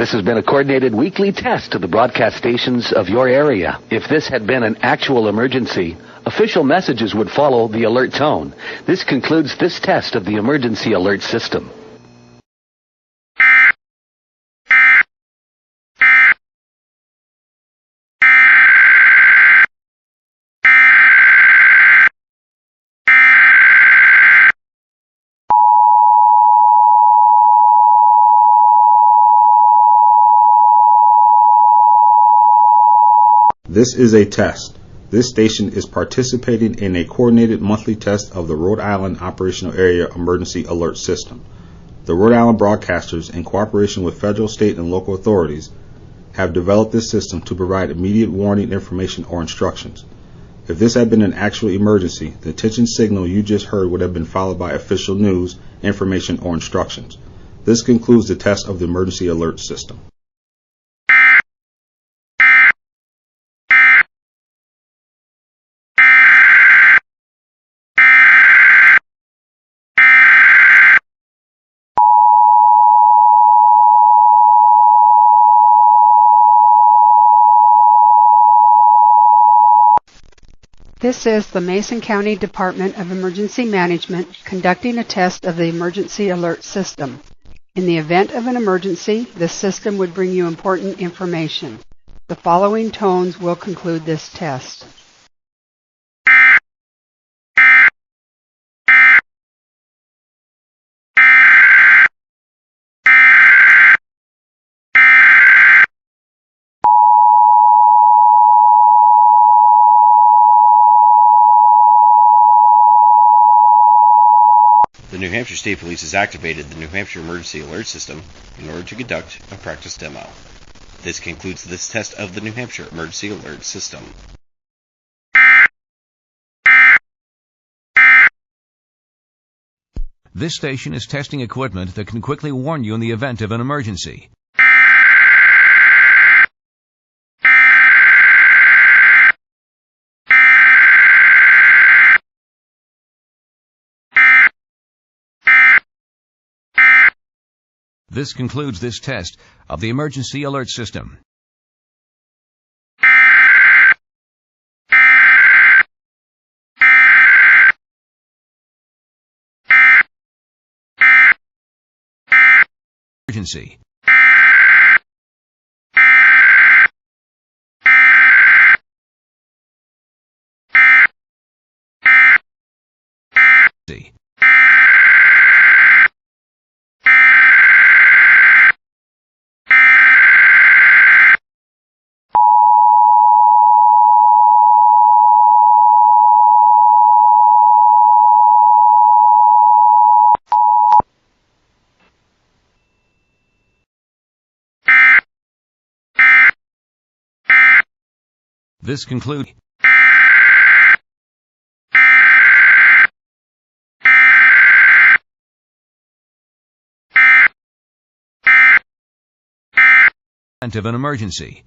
This has been a coordinated weekly test of the broadcast stations of your area. If this had been an actual emergency, official messages would follow the alert tone. This concludes this test of the emergency alert system. This is a test. This station is participating in a coordinated monthly test of the Rhode Island Operational Area Emergency Alert System. The Rhode Island broadcasters, in cooperation with federal, state, and local authorities, have developed this system to provide immediate warning information or instructions. If this had been an actual emergency, the attention signal you just heard would have been followed by official news, information, or instructions. This concludes the test of the emergency alert system. This is the Mason County Department of Emergency Management conducting a test of the emergency alert system. In the event of an emergency, this system would bring you important information. The following tones will conclude this test. The New Hampshire State Police has activated the New Hampshire Emergency Alert System in order to conduct a practice demo. This concludes this test of the New Hampshire Emergency Alert System. This station is testing equipment that can quickly warn you in the event of an emergency. This concludes this test of the emergency alert system. Emergency. This concludes of an emergency.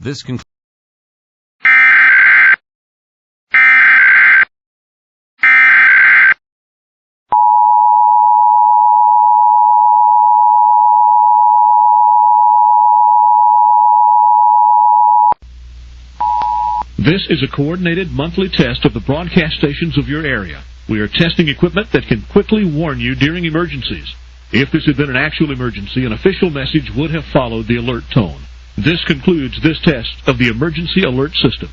This concludes This is a coordinated monthly test of the broadcast stations of your area. We are testing equipment that can quickly warn you during emergencies. If this had been an actual emergency, an official message would have followed the alert tone. This concludes this test of the emergency alert system.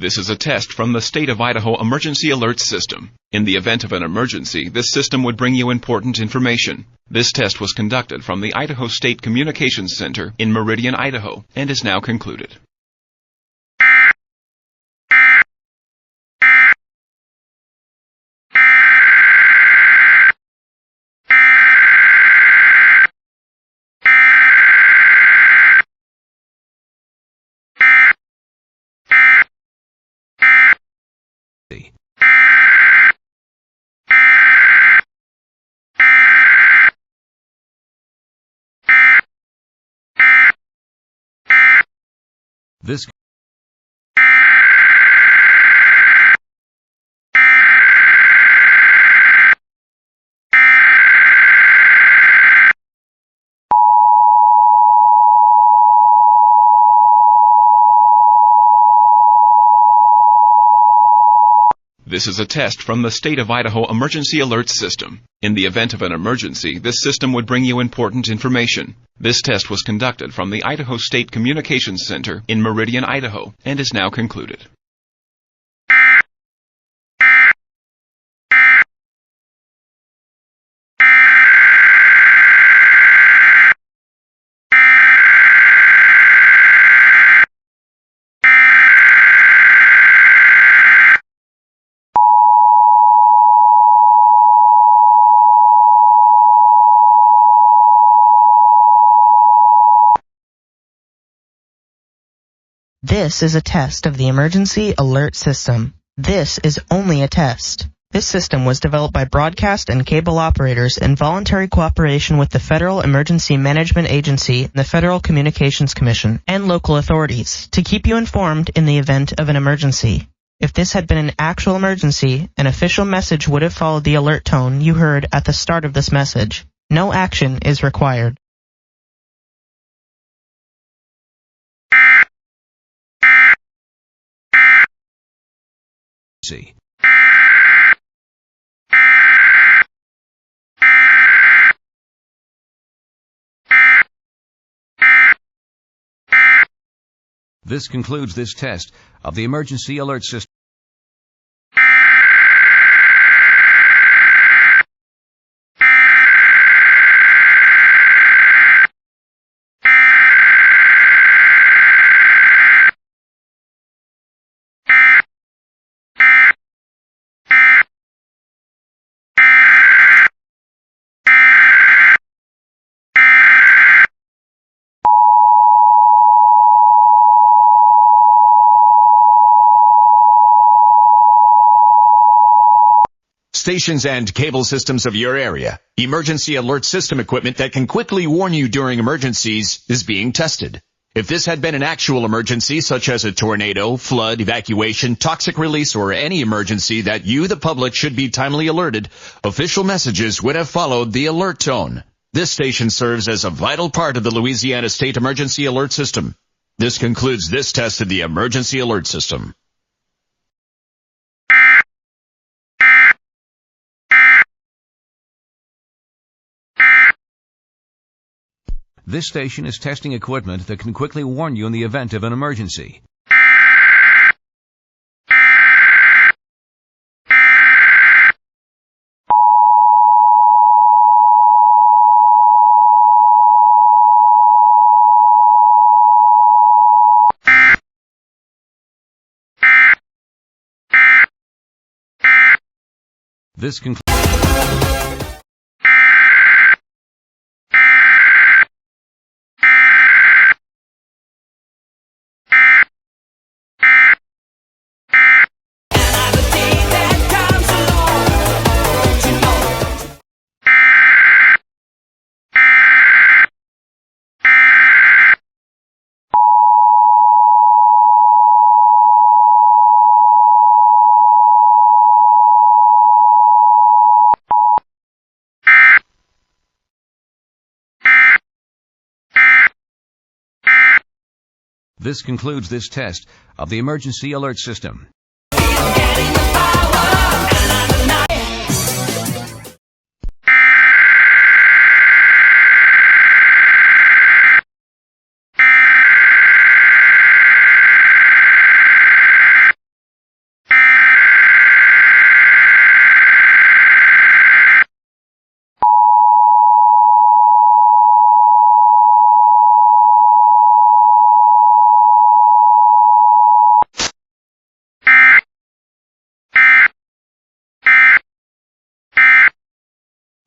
This is a test from the State of Idaho Emergency Alert System. In the event of an emergency, this system would bring you important information. This test was conducted from the Idaho State Communications Center in Meridian, Idaho, and is now concluded. This This is a test from the State of Idaho Emergency Alert System. In the event of an emergency, this system would bring you important information. This test was conducted from the Idaho State Communications Center in Meridian, Idaho, and is now concluded. This is a test of the Emergency Alert System. This is only a test. This system was developed by broadcast and cable operators in voluntary cooperation with the Federal Emergency Management Agency, the Federal Communications Commission, and local authorities to keep you informed in the event of an emergency. If this had been an actual emergency, an official message would have followed the alert tone you heard at the start of this message. No action is required. see. This concludes this test of the Emergency Alert System. Stations and cable systems of your area. Emergency alert system equipment that can quickly warn you during emergencies is being tested. If this had been an actual emergency, such as a tornado, flood, evacuation, toxic release, or any emergency that you, the public, should be timely alerted, official messages would have followed the alert tone. This station serves as a vital part of the Louisiana State Emergency Alert System. This concludes this test of the Emergency Alert System. This station is testing equipment that can quickly warn you in the event of an emergency. This concludes this test of the Emergency Alert System.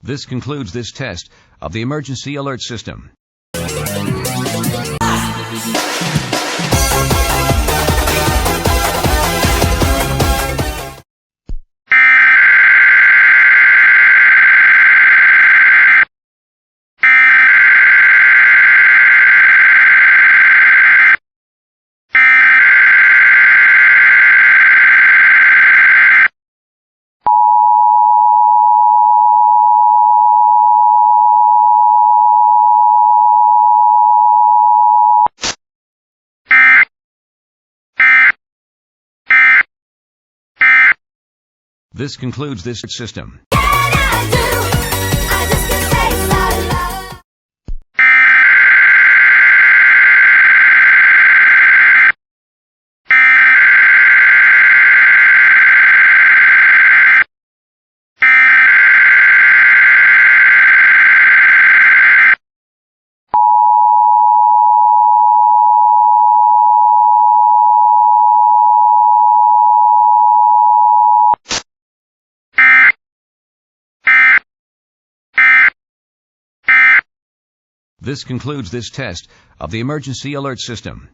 This concludes this test of the emergency alert system. This concludes this system. This concludes this test of the emergency alert system.